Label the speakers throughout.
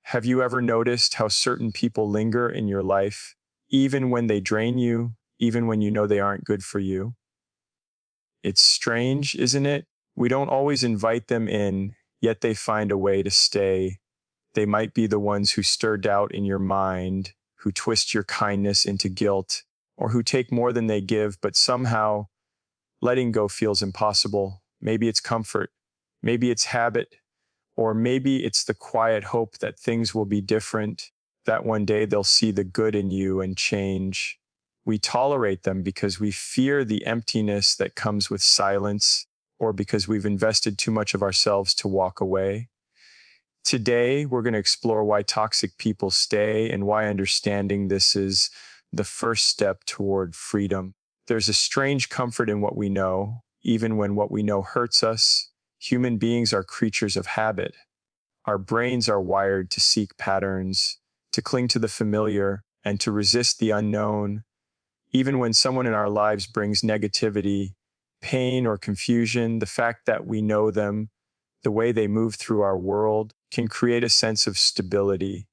Speaker 1: Have you ever noticed how certain people linger in your life, even when they drain you, even when you know they aren't good for you? It's strange, isn't it? We don't always invite them in, yet they find a way to stay. They might be the ones who stir doubt in your mind, who twist your kindness into guilt, or who take more than they give, but somehow letting go feels impossible. Maybe it's comfort, maybe it's habit, or maybe it's the quiet hope that things will be different, that one day they'll see the good in you and change. We tolerate them because we fear the emptiness that comes with silence, or because we've invested too much of ourselves to walk away. Today, we're going to explore why toxic people stay and why understanding this is the first step toward freedom. There's a strange comfort in what we know, even when what we know hurts us. Human beings are creatures of habit. Our brains are wired to seek patterns, to cling to the familiar, and to resist the unknown. Even when someone in our lives brings negativity, pain, or confusion, the fact that we know them, the way they move through our world, can create a sense of stability.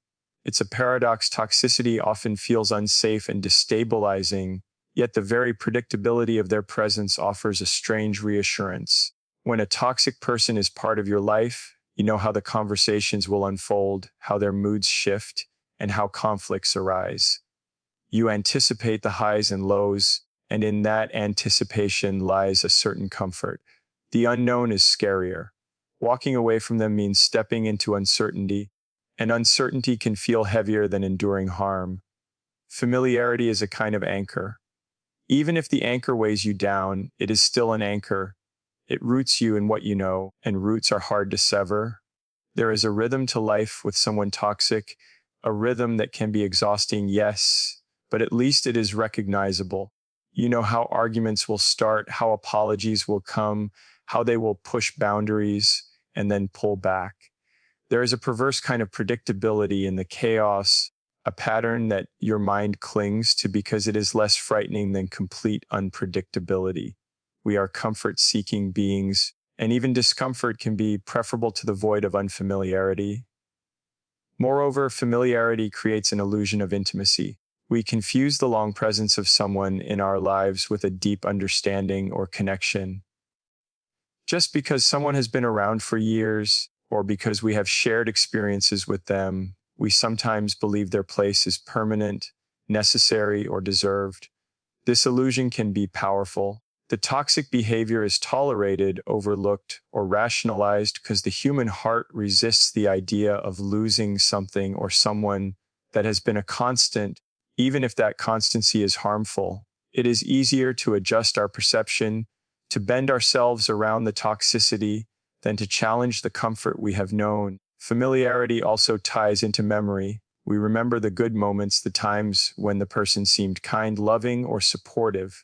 Speaker 1: It's a paradox. Toxicity often feels unsafe and destabilizing, yet the very predictability of their presence offers a strange reassurance. When a toxic person is part of your life, you know how the conversations will unfold, how their moods shift, and how conflicts arise. You anticipate the highs and lows, and in that anticipation lies a certain comfort. The unknown is scarier. Walking away from them means stepping into uncertainty, and uncertainty can feel heavier than enduring harm. Familiarity is a kind of anchor. Even if the anchor weighs you down, it is still an anchor. It roots you in what you know, and roots are hard to sever. There is a rhythm to life with someone toxic, a rhythm that can be exhausting, yes, but at least it is recognizable. You know how arguments will start, how apologies will come, how they will push boundaries and then pull back. There is a perverse kind of predictability in the chaos, a pattern that your mind clings to because it is less frightening than complete unpredictability. We are comfort-seeking beings, and even discomfort can be preferable to the void of unfamiliarity. Moreover, familiarity creates an illusion of intimacy. We confuse the long presence of someone in our lives with a deep understanding or connection. Just because someone has been around for years, or because we have shared experiences with them, we sometimes believe their place is permanent, necessary, or deserved. This illusion can be powerful. The toxic behavior is tolerated, overlooked, or rationalized because the human heart resists the idea of losing something or someone that has been a constant, even if that constancy is harmful. It is easier to adjust our perception, to bend ourselves around the toxicity, than to challenge the comfort we have known. Familiarity also ties into memory. We remember the good moments, the times when the person seemed kind, loving, or supportive.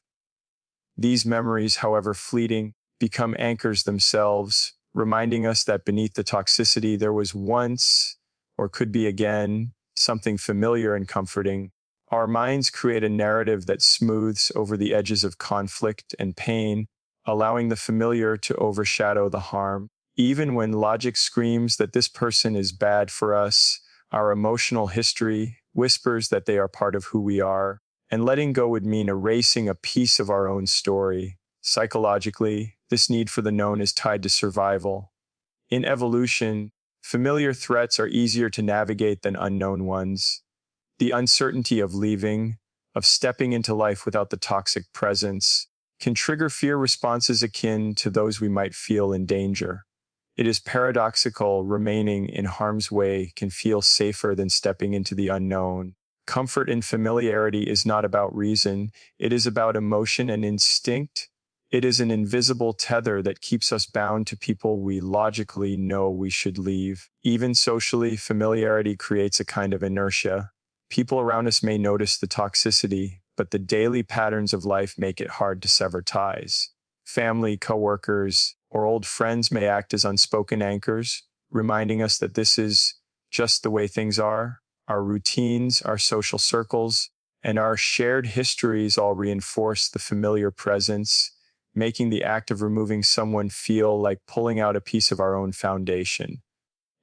Speaker 1: These memories, however fleeting, become anchors themselves, reminding us that beneath the toxicity there was once, or could be again, something familiar and comforting. Our minds create a narrative that smooths over the edges of conflict and pain, allowing the familiar to overshadow the harm. Even when logic screams that this person is bad for us, our emotional history whispers that they are part of who we are. And letting go would mean erasing a piece of our own story. Psychologically, this need for the known is tied to survival. In evolution, familiar threats are easier to navigate than unknown ones. The uncertainty of leaving, of stepping into life without the toxic presence, can trigger fear responses akin to those we might feel in danger. It is paradoxical. Remaining in harm's way can feel safer than stepping into the unknown. Comfort in familiarity is not about reason, it is about emotion and instinct. It is an invisible tether that keeps us bound to people we logically know we should leave. Even socially, familiarity creates a kind of inertia. People around us may notice the toxicity, but the daily patterns of life make it hard to sever ties. Family, coworkers, or old friends may act as unspoken anchors, reminding us that this is just the way things are. Our routines, our social circles, and our shared histories all reinforce the familiar presence, making the act of removing someone feel like pulling out a piece of our own foundation.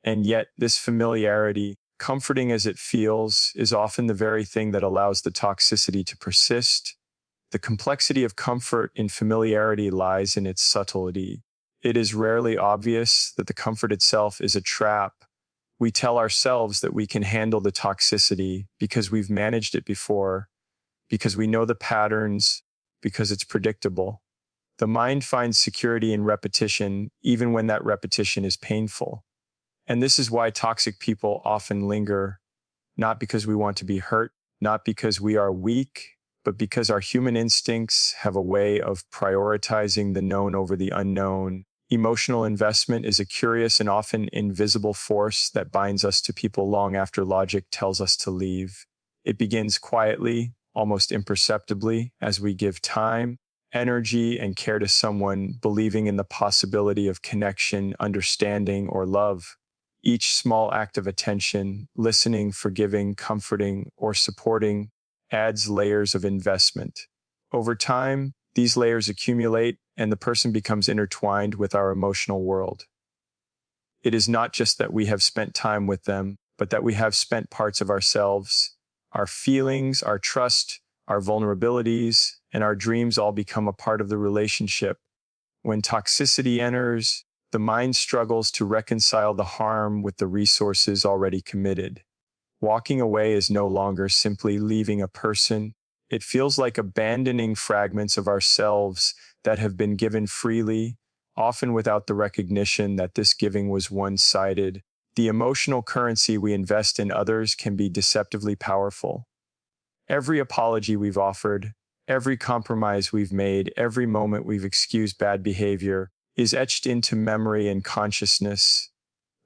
Speaker 1: And yet, this familiarity Comforting as it feels is often the very thing that allows the toxicity to persist. The complexity of comfort in familiarity lies in its subtlety. It is rarely obvious that the comfort itself is a trap. We tell ourselves that we can handle the toxicity because we've managed it before, because we know the patterns, because it's predictable. The mind finds security in repetition, even when that repetition is painful. And this is why toxic people often linger, not because we want to be hurt, not because we are weak, but because our human instincts have a way of prioritizing the known over the unknown. Emotional investment is a curious and often invisible force that binds us to people long after logic tells us to leave. It begins quietly, almost imperceptibly, as we give time, energy, and care to someone, believing in the possibility of connection, understanding, or love. Each small act of attention, listening, forgiving, comforting, or supporting, adds layers of investment. Over time, these layers accumulate, and the person becomes intertwined with our emotional world. It is not just that we have spent time with them, but that we have spent parts of ourselves. Our feelings, our trust, our vulnerabilities, and our dreams all become a part of the relationship. When toxicity enters, the mind struggles to reconcile the harm with the resources already committed. Walking away is no longer simply leaving a person. It feels like abandoning fragments of ourselves that have been given freely, often without the recognition that this giving was one-sided. The emotional currency we invest in others can be deceptively powerful. Every apology we've offered, every compromise we've made, every moment we've excused bad behavior is etched into memory and consciousness.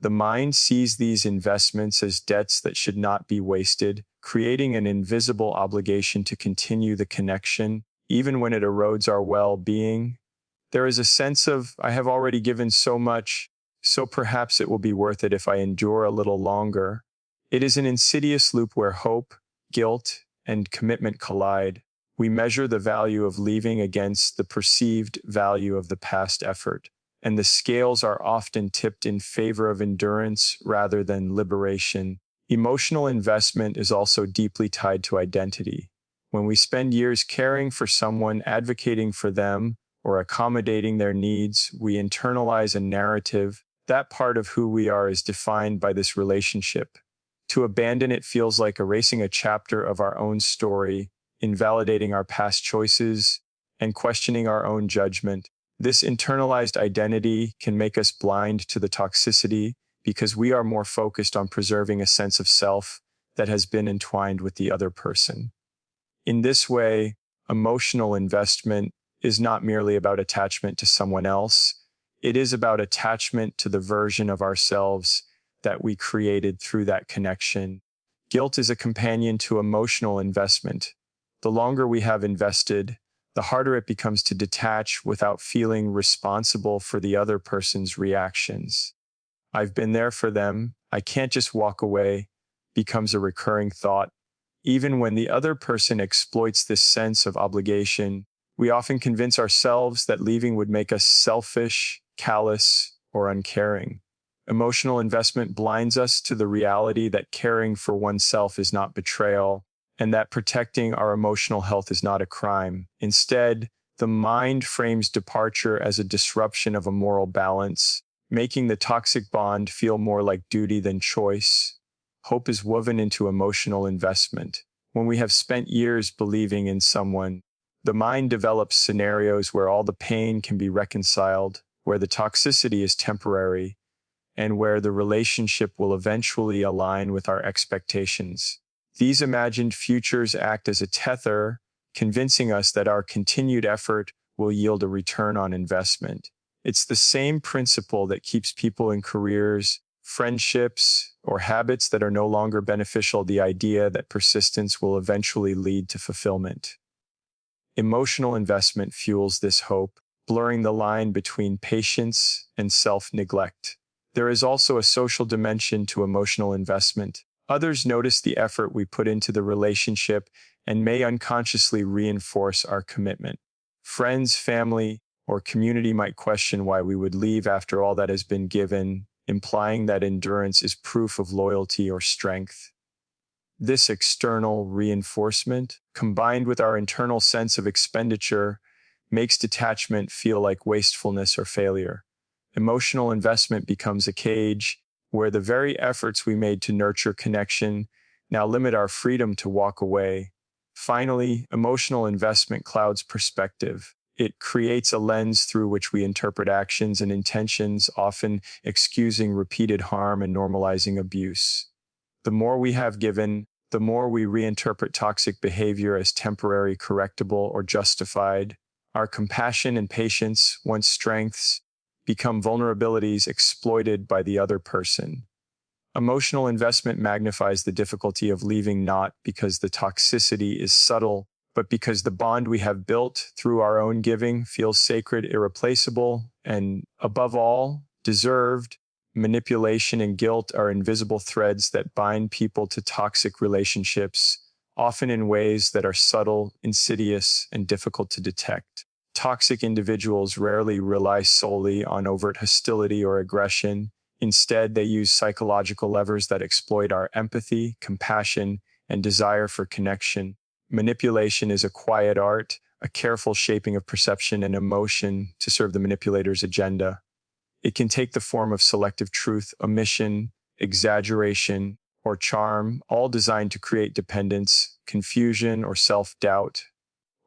Speaker 1: The mind sees these investments as debts that should not be wasted, creating an invisible obligation to continue the connection, even when it erodes our well-being. There is a sense of, I have already given so much, so perhaps it will be worth it if I endure a little longer. It is an insidious loop where hope, guilt, and commitment collide. We measure the value of leaving against the perceived value of the past effort, and the scales are often tipped in favor of endurance rather than liberation. Emotional investment is also deeply tied to identity. When we spend years caring for someone, advocating for them, or accommodating their needs, we internalize a narrative. That part of who we are is defined by this relationship. To abandon it feels like erasing a chapter of our own story, invalidating our past choices, and questioning our own judgment. This internalized identity can make us blind to the toxicity because we are more focused on preserving a sense of self that has been entwined with the other person. In this way, emotional investment is not merely about attachment to someone else. It is about attachment to the version of ourselves that we created through that connection. Guilt is a companion to emotional investment. The longer we have invested, the harder it becomes to detach without feeling responsible for the other person's reactions. I've been there for them, I can't just walk away, becomes a recurring thought. Even when the other person exploits this sense of obligation, we often convince ourselves that leaving would make us selfish, callous, or uncaring. Emotional investment blinds us to the reality that caring for oneself is not betrayal, and that protecting our emotional health is not a crime. Instead, the mind frames departure as a disruption of a moral balance, making the toxic bond feel more like duty than choice. Hope is woven into emotional investment. When we have spent years believing in someone, the mind develops scenarios where all the pain can be reconciled, where the toxicity is temporary, and where the relationship will eventually align with our expectations. These imagined futures act as a tether, convincing us that our continued effort will yield a return on investment. It's the same principle that keeps people in careers, friendships, or habits that are no longer beneficial, the idea that persistence will eventually lead to fulfillment. Emotional investment fuels this hope, blurring the line between patience and self-neglect. There is also a social dimension to emotional investment. Others notice the effort we put into the relationship and may unconsciously reinforce our commitment. Friends, family, or community might question why we would leave after all that has been given, implying that endurance is proof of loyalty or strength. This external reinforcement, combined with our internal sense of expenditure, makes detachment feel like wastefulness or failure. Emotional investment becomes a cage where the very efforts we made to nurture connection now limit our freedom to walk away. Finally, emotional investment clouds perspective. It creates a lens through which we interpret actions and intentions, often excusing repeated harm and normalizing abuse. The more we have given, the more we reinterpret toxic behavior as temporary, correctable, or justified. Our compassion and patience, once strengths, become vulnerabilities exploited by the other person. Emotional investment magnifies the difficulty of leaving not because the toxicity is subtle, but because the bond we have built through our own giving feels sacred, irreplaceable, and, above all, deserved. Manipulation and guilt are invisible threads that bind people to toxic relationships, often in ways that are subtle, insidious, and difficult to detect. Toxic individuals rarely rely solely on overt hostility or aggression. Instead, they use psychological levers that exploit our empathy, compassion, and desire for connection. Manipulation is a quiet art, a careful shaping of perception and emotion to serve the manipulator's agenda. It can take the form of selective truth, omission, exaggeration, or charm, all designed to create dependence, confusion, or self-doubt.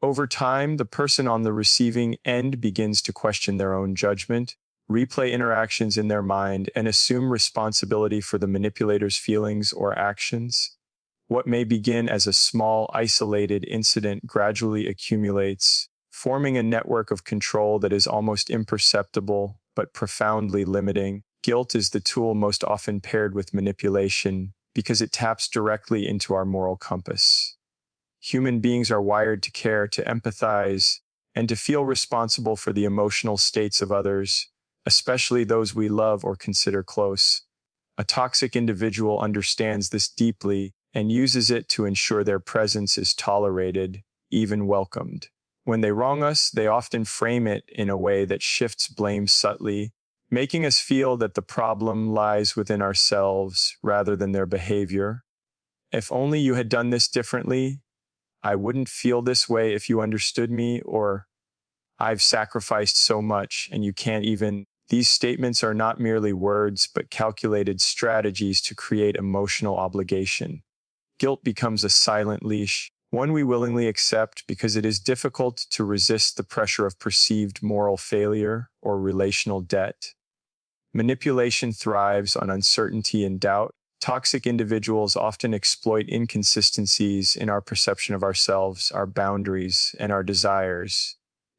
Speaker 1: Over time, the person on the receiving end begins to question their own judgment, replay interactions in their mind, and assume responsibility for the manipulator's feelings or actions. What may begin as a small, isolated incident gradually accumulates, forming a network of control that is almost imperceptible but profoundly limiting. Guilt is the tool most often paired with manipulation because it taps directly into our moral compass. Human beings are wired to care, to empathize, and to feel responsible for the emotional states of others, especially those we love or consider close. A toxic individual understands this deeply and uses it to ensure their presence is tolerated, even welcomed. When they wrong us, they often frame it in a way that shifts blame subtly, making us feel that the problem lies within ourselves rather than their behavior. If only you had done this differently, I wouldn't feel this way if you understood me, or I've sacrificed so much and you can't even. These statements are not merely words, but calculated strategies to create emotional obligation. Guilt becomes a silent leash, one we willingly accept because it is difficult to resist the pressure of perceived moral failure or relational debt. Manipulation thrives on uncertainty and doubt. Toxic individuals often exploit inconsistencies in our perception of ourselves, our boundaries, and our desires.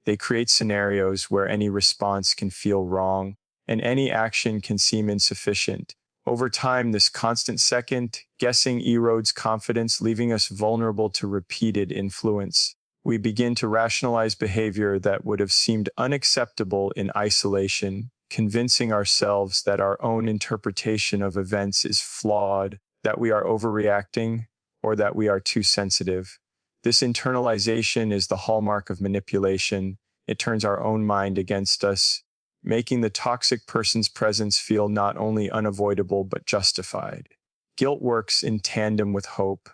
Speaker 1: They create scenarios where any response can feel wrong and any action can seem insufficient. Over time, this constant second guessing erodes confidence, leaving us vulnerable to repeated influence. We begin to rationalize behavior that would have seemed unacceptable in isolation, convincing ourselves that our own interpretation of events is flawed, that we are overreacting, or that we are too sensitive. This internalization is the hallmark of manipulation. It turns our own mind against us, making the toxic person's presence feel not only unavoidable but justified. Guilt works in tandem with hope.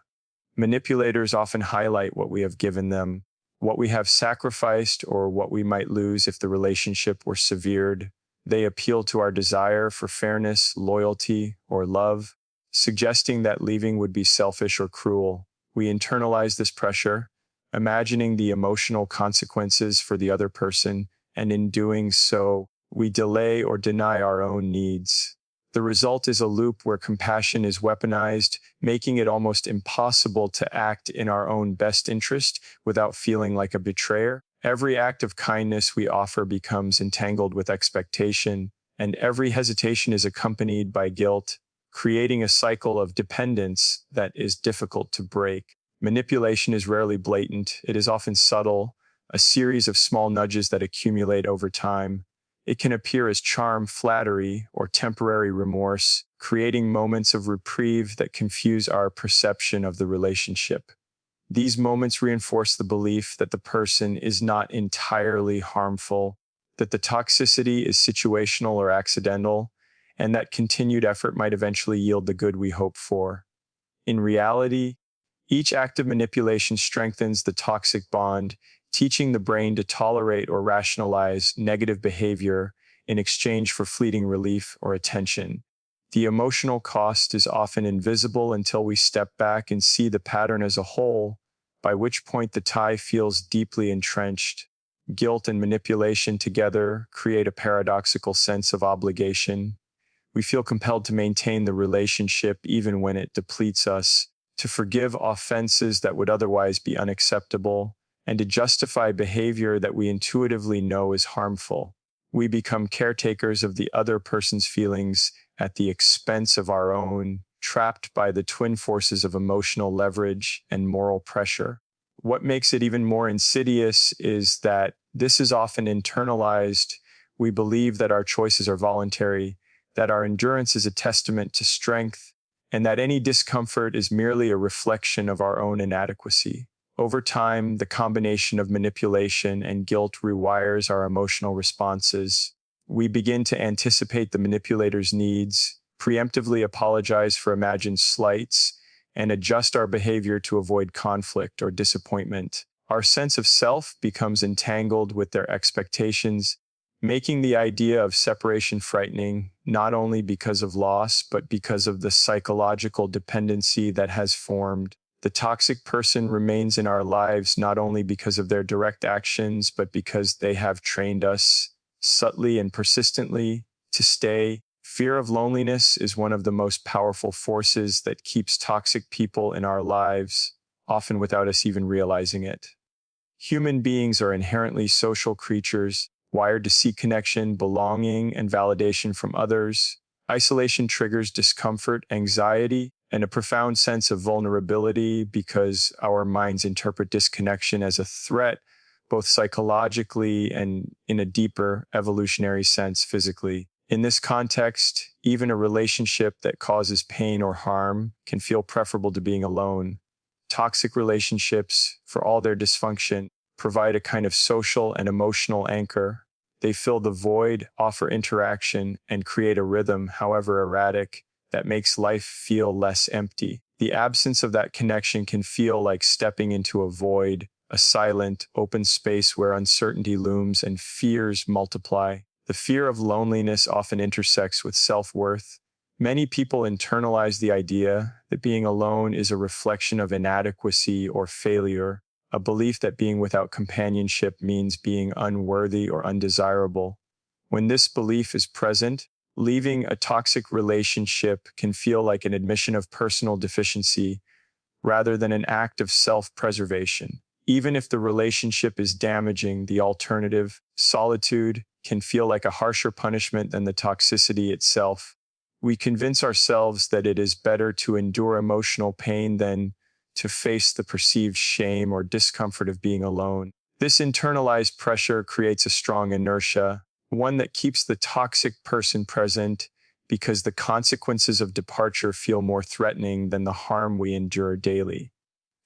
Speaker 1: Manipulators often highlight what we have given them, what we have sacrificed, or what we might lose if the relationship were severed. They appeal to our desire for fairness, loyalty, or love, suggesting that leaving would be selfish or cruel. We internalize this pressure, imagining the emotional consequences for the other person, and in doing so, we delay or deny our own needs. The result is a loop where compassion is weaponized, making it almost impossible to act in our own best interest without feeling like a betrayer. Every act of kindness we offer becomes entangled with expectation, and every hesitation is accompanied by guilt, creating a cycle of dependence that is difficult to break. Manipulation is rarely blatant. It is often subtle, a series of small nudges that accumulate over time. It can appear as charm, flattery, or temporary remorse, creating moments of reprieve that confuse our perception of the relationship. These moments reinforce the belief that the person is not entirely harmful, that the toxicity is situational or accidental, and that continued effort might eventually yield the good we hope for. In reality, each act of manipulation strengthens the toxic bond, teaching the brain to tolerate or rationalize negative behavior in exchange for fleeting relief or attention. The emotional cost is often invisible until we step back and see the pattern as a whole, by which point the tie feels deeply entrenched. Guilt and manipulation together create a paradoxical sense of obligation. We feel compelled to maintain the relationship even when it depletes us, to forgive offenses that would otherwise be unacceptable, and to justify behavior that we intuitively know is harmful. We become caretakers of the other person's feelings at the expense of our own, trapped by the twin forces of emotional leverage and moral pressure. What makes it even more insidious is that this is often internalized. We believe that our choices are voluntary, that our endurance is a testament to strength, and that any discomfort is merely a reflection of our own inadequacy. Over time, the combination of manipulation and guilt rewires our emotional responses. We begin to anticipate the manipulator's needs, preemptively apologize for imagined slights, and adjust our behavior to avoid conflict or disappointment. Our sense of self becomes entangled with their expectations, making the idea of separation frightening, not only because of loss, but because of the psychological dependency that has formed. The toxic person remains in our lives not only because of their direct actions, but because they have trained us, subtly and persistently, to stay. Fear of loneliness is one of the most powerful forces that keeps toxic people in our lives, often without us even realizing it. Human beings are inherently social creatures, wired to seek connection, belonging, and validation from others. Isolation triggers discomfort, anxiety, and a profound sense of vulnerability because our minds interpret disconnection as a threat, both psychologically and in a deeper evolutionary sense physically. In this context, even a relationship that causes pain or harm can feel preferable to being alone. Toxic relationships, for all their dysfunction, provide a kind of social and emotional anchor. They fill the void, offer interaction, and create a rhythm, however erratic, that makes life feel less empty. The absence of that connection can feel like stepping into a void, a silent, open space where uncertainty looms and fears multiply. The fear of loneliness often intersects with self-worth. Many people internalize the idea that being alone is a reflection of inadequacy or failure, a belief that being without companionship means being unworthy or undesirable. When this belief is present, leaving a toxic relationship can feel like an admission of personal deficiency rather than an act of self-preservation. Even if the relationship is damaging, the alternative, solitude, can feel like a harsher punishment than the toxicity itself. We convince ourselves that it is better to endure emotional pain than to face the perceived shame or discomfort of being alone. This internalized pressure creates a strong inertia, one that keeps the toxic person present because the consequences of departure feel more threatening than the harm we endure daily.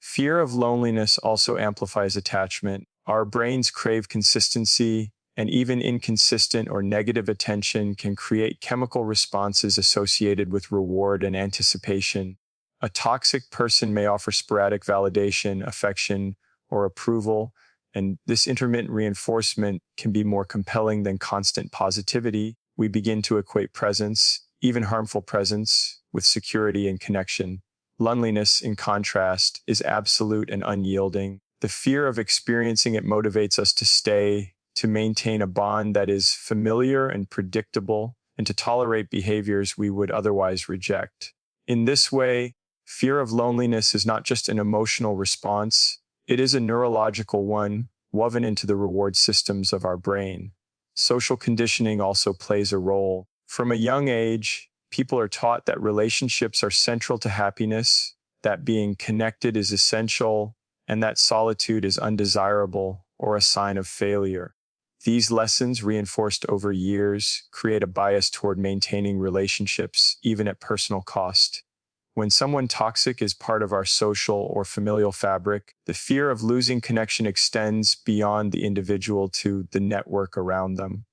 Speaker 1: Fear of loneliness also amplifies attachment. Our brains crave consistency, and even inconsistent or negative attention can create chemical responses associated with reward and anticipation. A toxic person may offer sporadic validation, affection, or approval, and this intermittent reinforcement can be more compelling than constant positivity. We begin to equate presence, even harmful presence, with security and connection. Loneliness, in contrast, is absolute and unyielding. The fear of experiencing it motivates us to stay, to maintain a bond that is familiar and predictable, and to tolerate behaviors we would otherwise reject. In this way, fear of loneliness is not just an emotional response, it is a neurological one woven into the reward systems of our brain. Social conditioning also plays a role. From a young age, people are taught that relationships are central to happiness, that being connected is essential, and that solitude is undesirable or a sign of failure. These lessons, reinforced over years, create a bias toward maintaining relationships, even at personal cost. When someone toxic is part of our social or familial fabric, the fear of losing connection extends beyond the individual to the network around them.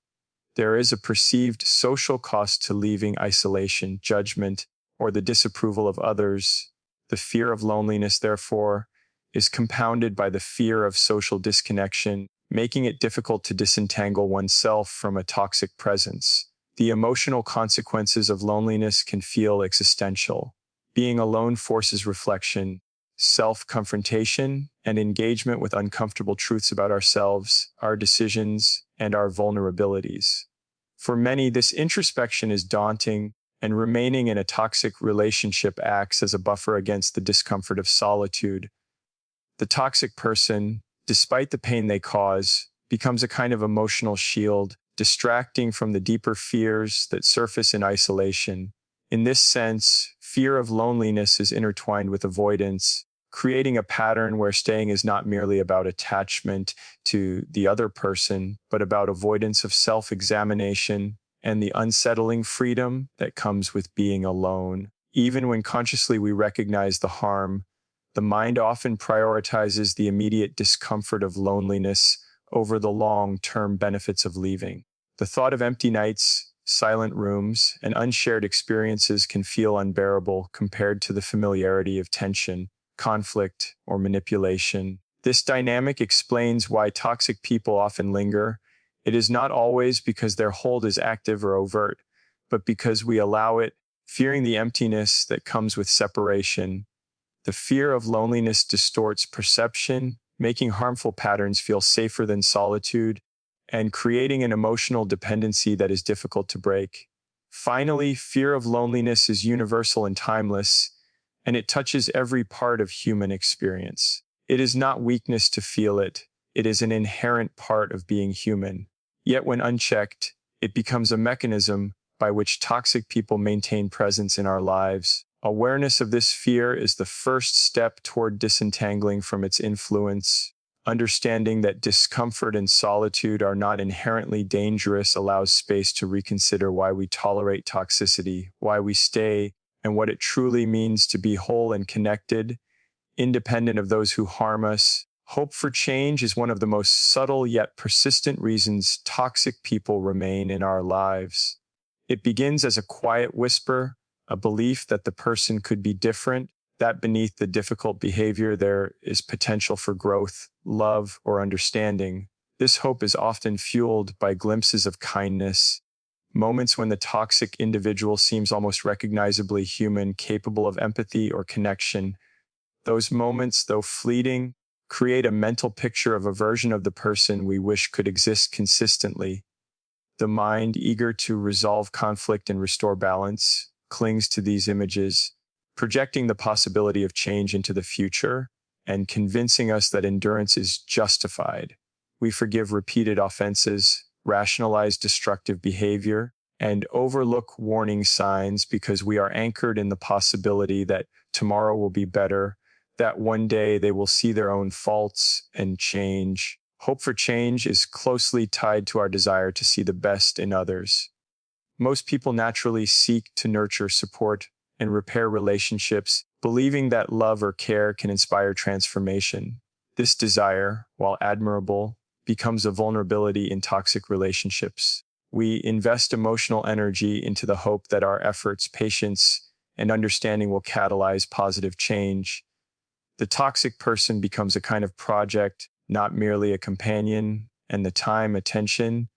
Speaker 1: There is a perceived social cost to leaving: isolation, judgment, or the disapproval of others. The fear of loneliness, therefore, is compounded by the fear of social disconnection, making it difficult to disentangle oneself from a toxic presence. The emotional consequences of loneliness can feel existential. Being alone forces reflection, self-confrontation, and engagement with uncomfortable truths about ourselves, our decisions, and our vulnerabilities. For many, this introspection is daunting, and remaining in a toxic relationship acts as a buffer against the discomfort of solitude. The toxic person, despite the pain they cause, becomes a kind of emotional shield, distracting from the deeper fears that surface in isolation. In this sense, fear of loneliness is intertwined with avoidance, creating a pattern where staying is not merely about attachment to the other person, but about avoidance of self-examination and the unsettling freedom that comes with being alone. Even when consciously we recognize the harm, the mind often prioritizes the immediate discomfort of loneliness over the long-term benefits of leaving. The thought of empty nights, silent rooms, and unshared experiences can feel unbearable compared to the familiarity of tension, conflict, or manipulation. This dynamic explains why toxic people often linger. It is not always because their hold is active or overt, but because we allow it, fearing the emptiness that comes with separation. The fear of loneliness distorts perception, making harmful patterns feel safer than solitude, and creating an emotional dependency that is difficult to break. Finally, fear of loneliness is universal and timeless, and it touches every part of human experience. It is not weakness to feel it, it is an inherent part of being human. Yet when unchecked, it becomes a mechanism by which toxic people maintain presence in our lives. Awareness of this fear is the first step toward disentangling from its influence. Understanding that discomfort and solitude are not inherently dangerous allows space to reconsider why we tolerate toxicity, why we stay, and what it truly means to be whole and connected, independent of those who harm us. Hope for change is one of the most subtle yet persistent reasons toxic people remain in our lives. It begins as a quiet whisper, a belief that the person could be different, that beneath the difficult behavior there is potential for growth, love, or understanding. This hope is often fueled by glimpses of kindness, moments when the toxic individual seems almost recognizably human, capable of empathy or connection. Those moments, though fleeting, create a mental picture of a version of the person we wish could exist consistently. The mind, eager to resolve conflict and restore balance, clings to these images, projecting the possibility of change into the future and convincing us that endurance is justified. We forgive repeated offenses, rationalize destructive behavior, and overlook warning signs because we are anchored in the possibility that tomorrow will be better, that one day they will see their own faults and change. Hope for change is closely tied to our desire to see the best in others. Most people naturally seek to nurture, support, and repair relationships, believing that love or care can inspire transformation. This desire, while admirable, becomes a vulnerability in toxic relationships. We invest emotional energy into the hope that our efforts, patience, and understanding will catalyze positive change. The toxic person becomes a kind of project, not merely a companion, and the time, attention,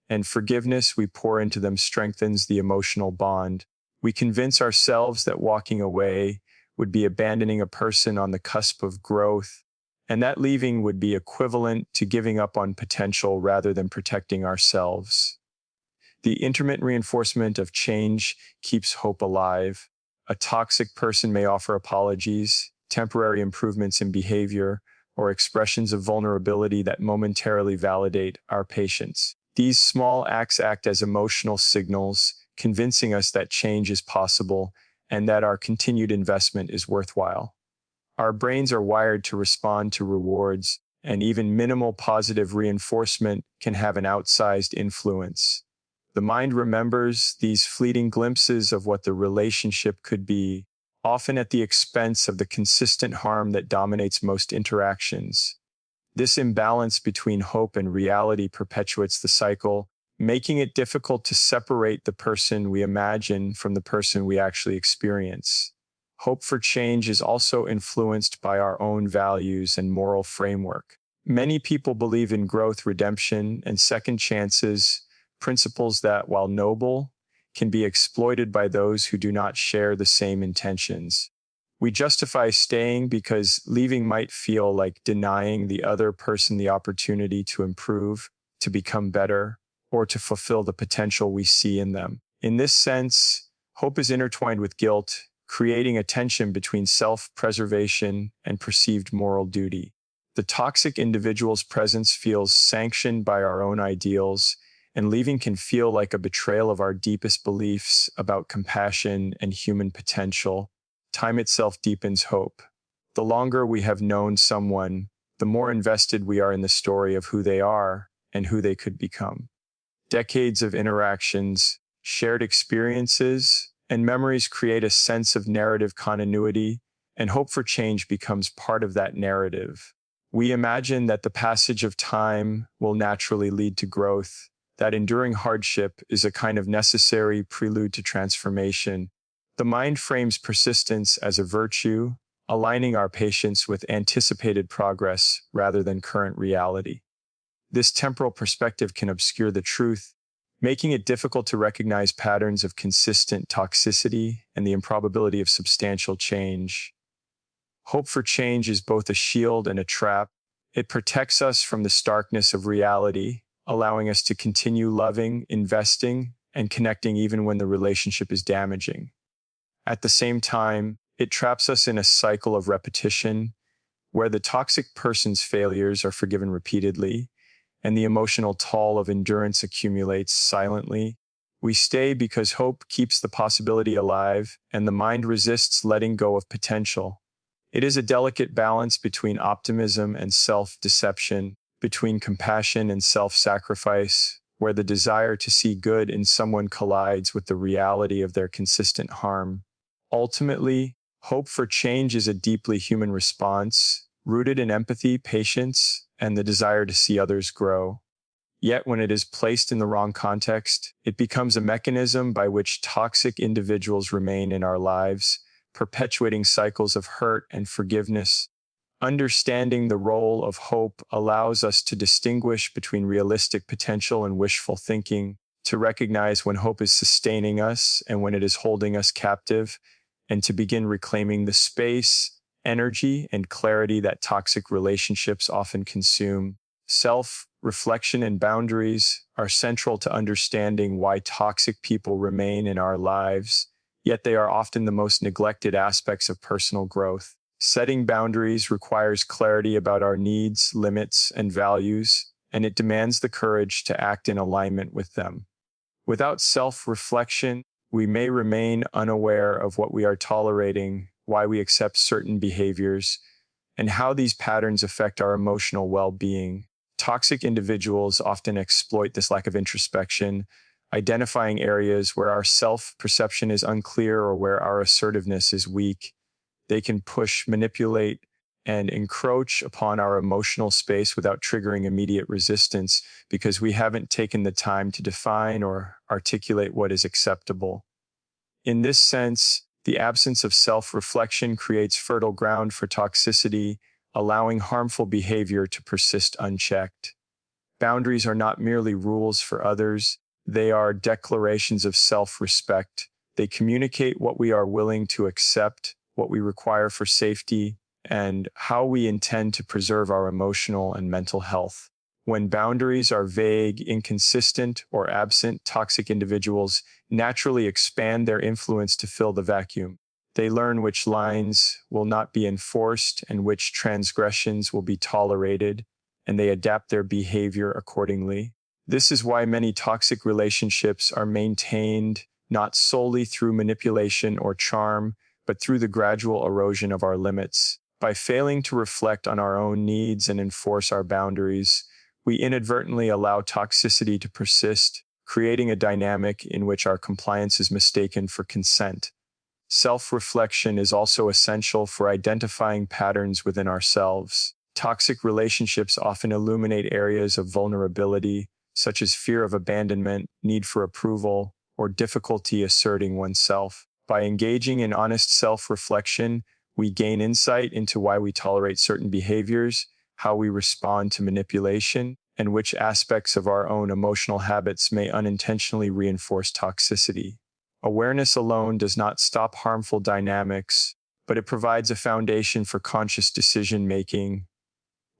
Speaker 1: and forgiveness we pour into them strengthens the emotional bond. We convince ourselves that walking away would be abandoning a person on the cusp of growth, and that leaving would be equivalent to giving up on potential rather than protecting ourselves. The intermittent reinforcement of change keeps hope alive. A toxic person may offer apologies, temporary improvements in behavior, or expressions of vulnerability that momentarily validate our patience. These small acts act as emotional signals, convincing us that change is possible and that our continued investment is worthwhile. Our brains are wired to respond to rewards, and even minimal positive reinforcement can have an outsized influence. The mind remembers these fleeting glimpses of what the relationship could be, often at the expense of the consistent harm that dominates most interactions. This imbalance between hope and reality perpetuates the cycle, making it difficult to separate the person we imagine from the person we actually experience. Hope for change is also influenced by our own values and moral framework. Many people believe in growth, redemption, and second chances, principles that, while noble, can be exploited by those who do not share the same intentions. We justify staying because leaving might feel like denying the other person the opportunity to improve, to become better, or to fulfill the potential we see in them. In this sense, hope is intertwined with guilt, creating a tension between self-preservation and perceived moral duty. The toxic individual's presence feels sanctioned by our own ideals, and leaving can feel like a betrayal of our deepest beliefs about compassion and human potential. Time itself deepens hope. The longer we have known someone, the more invested we are in the story of who they are and who they could become. Decades of interactions, shared experiences, and memories create a sense of narrative continuity, and hope for change becomes part of that narrative. We imagine that the passage of time will naturally lead to growth, that enduring hardship is a kind of necessary prelude to transformation. The mind frames persistence as a virtue, aligning our patience with anticipated progress rather than current reality. This temporal perspective can obscure the truth, making it difficult to recognize patterns of consistent toxicity and the improbability of substantial change. Hope for change is both a shield and a trap. It protects us from the starkness of reality, allowing us to continue loving, investing, and connecting even when the relationship is damaging. At the same time, it traps us in a cycle of repetition, where the toxic person's failures are forgiven repeatedly, and the emotional toll of endurance accumulates silently. We stay because hope keeps the possibility alive, and the mind resists letting go of potential. It is a delicate balance between optimism and self-deception, between compassion and self-sacrifice, where the desire to see good in someone collides with the reality of their consistent harm. Ultimately, hope for change is a deeply human response, rooted in empathy, patience, and the desire to see others grow. Yet when it is placed in the wrong context, it becomes a mechanism by which toxic individuals remain in our lives, perpetuating cycles of hurt and forgiveness. Understanding the role of hope allows us to distinguish between realistic potential and wishful thinking, to recognize when hope is sustaining us and when it is holding us captive, and to begin reclaiming the space, energy, and clarity that toxic relationships often consume. Self-reflection and boundaries are central to understanding why toxic people remain in our lives, yet they are often the most neglected aspects of personal growth. Setting boundaries requires clarity about our needs, limits, and values, and it demands the courage to act in alignment with them. Without self-reflection, we may remain unaware of what we are tolerating, why we accept certain behaviors, and how these patterns affect our emotional well-being. Toxic individuals often exploit this lack of introspection, identifying areas where our self-perception is unclear or where our assertiveness is weak. They can push, manipulate, and encroach upon our emotional space without triggering immediate resistance because we haven't taken the time to define or articulate what is acceptable. In this sense, the absence of self-reflection creates fertile ground for toxicity, allowing harmful behavior to persist unchecked. Boundaries are not merely rules for others, they are declarations of self-respect. They communicate what we are willing to accept, what we require for safety, and how we intend to preserve our emotional and mental health. When boundaries are vague, inconsistent, or absent, toxic individuals naturally expand their influence to fill the vacuum. They learn which lines will not be enforced and which transgressions will be tolerated, and they adapt their behavior accordingly. This is why many toxic relationships are maintained not solely through manipulation or charm, but through the gradual erosion of our limits. By failing to reflect on our own needs and enforce our boundaries, we inadvertently allow toxicity to persist, creating a dynamic in which our compliance is mistaken for consent. Self-reflection is also essential for identifying patterns within ourselves. Toxic relationships often illuminate areas of vulnerability, such as fear of abandonment, need for approval, or difficulty asserting oneself. By engaging in honest self-reflection, we gain insight into why we tolerate certain behaviors, how we respond to manipulation, and which aspects of our own emotional habits may unintentionally reinforce toxicity. Awareness alone does not stop harmful dynamics, but it provides a foundation for conscious decision-making.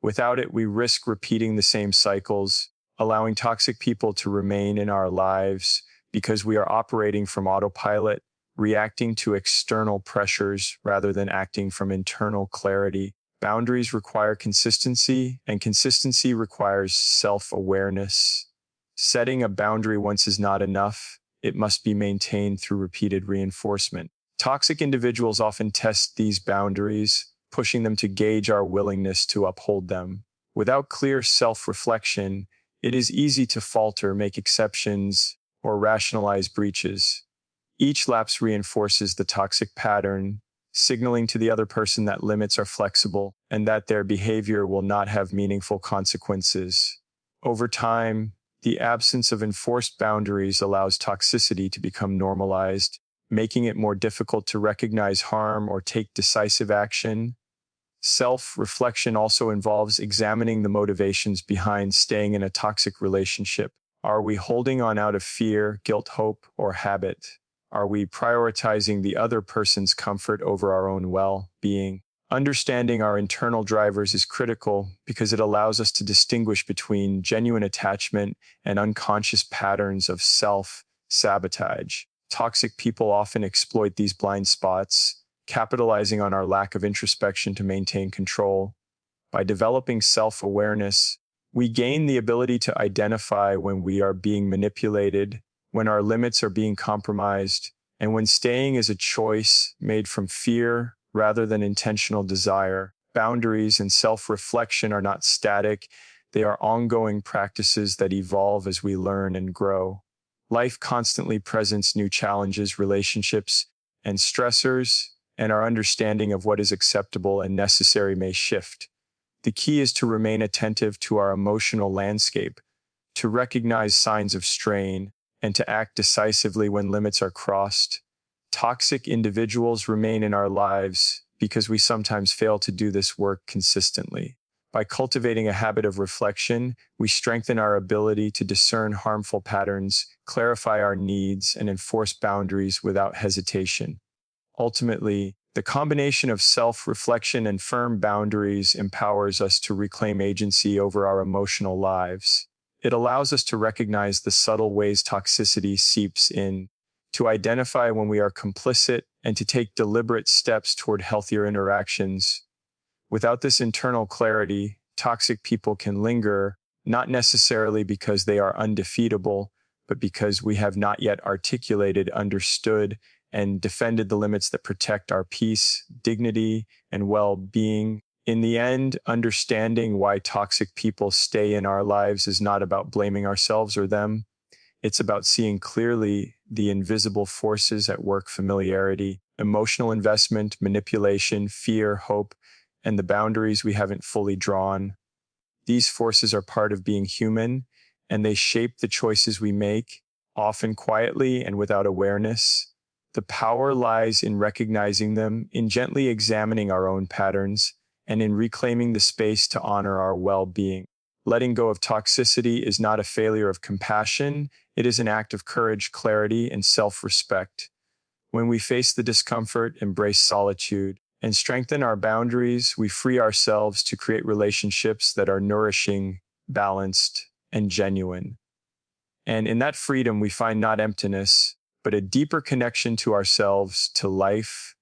Speaker 1: Without it, we risk repeating the same cycles, allowing toxic people to remain in our lives because we are operating from autopilot, reacting to external pressures rather than acting from internal clarity. Boundaries require consistency, and consistency requires self-awareness. Setting a boundary once is not enough. It must be maintained through repeated reinforcement. Toxic individuals often test these boundaries, pushing them to gauge our willingness to uphold them. Without clear self-reflection, it is easy to falter, make exceptions, or rationalize breaches. Each lapse reinforces the toxic pattern, signaling to the other person that limits are flexible and that their behavior will not have meaningful consequences. Over time, the absence of enforced boundaries allows toxicity to become normalized, making it more difficult to recognize harm or take decisive action. Self-reflection also involves examining the motivations behind staying in a toxic relationship. Are we holding on out of fear, guilt, hope, or habit? Are we prioritizing the other person's comfort over our own well-being? Understanding our internal drivers is critical because it allows us to distinguish between genuine attachment and unconscious patterns of self-sabotage. Toxic people often exploit these blind spots, capitalizing on our lack of introspection to maintain control. By developing self-awareness, we gain the ability to identify when we are being manipulated, when our limits are being compromised, and when staying is a choice made from fear rather than intentional desire. Boundaries and self-reflection are not static. They are ongoing practices that evolve as we learn and grow. Life constantly presents new challenges, relationships, and stressors, and our understanding of what is acceptable and necessary may shift. The key is to remain attentive to our emotional landscape, to recognize signs of strain, and to act decisively when limits are crossed. Toxic individuals remain in our lives because we sometimes fail to do this work consistently. By cultivating a habit of reflection, we strengthen our ability to discern harmful patterns, clarify our needs, and enforce boundaries without hesitation. Ultimately, the combination of self-reflection and firm boundaries empowers us to reclaim agency over our emotional lives. It allows us to recognize the subtle ways toxicity seeps in, to identify when we are complicit, and to take deliberate steps toward healthier interactions. Without this internal clarity, toxic people can linger, not necessarily because they are undefeatable, but because we have not yet articulated, understood, and defended the limits that protect our peace, dignity, and well-being. In the end, understanding why toxic people stay in our lives is not about blaming ourselves or them. It's about seeing clearly the invisible forces at work: familiarity, emotional investment, manipulation, fear, hope, and the boundaries we haven't fully drawn. These forces are part of being human, and they shape the choices we make, often quietly and without awareness. The power lies in recognizing them, in gently examining our own patterns, and in reclaiming the space to honor our well-being. Letting go of toxicity is not a failure of compassion. It is an act of courage, clarity, and self-respect. When we face the discomfort, embrace solitude, and strengthen our boundaries, we free ourselves to create relationships that are nourishing, balanced, and genuine. And in that freedom, we find not emptiness, but a deeper connection to ourselves, to life,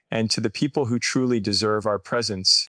Speaker 1: and to the people who truly deserve our presence.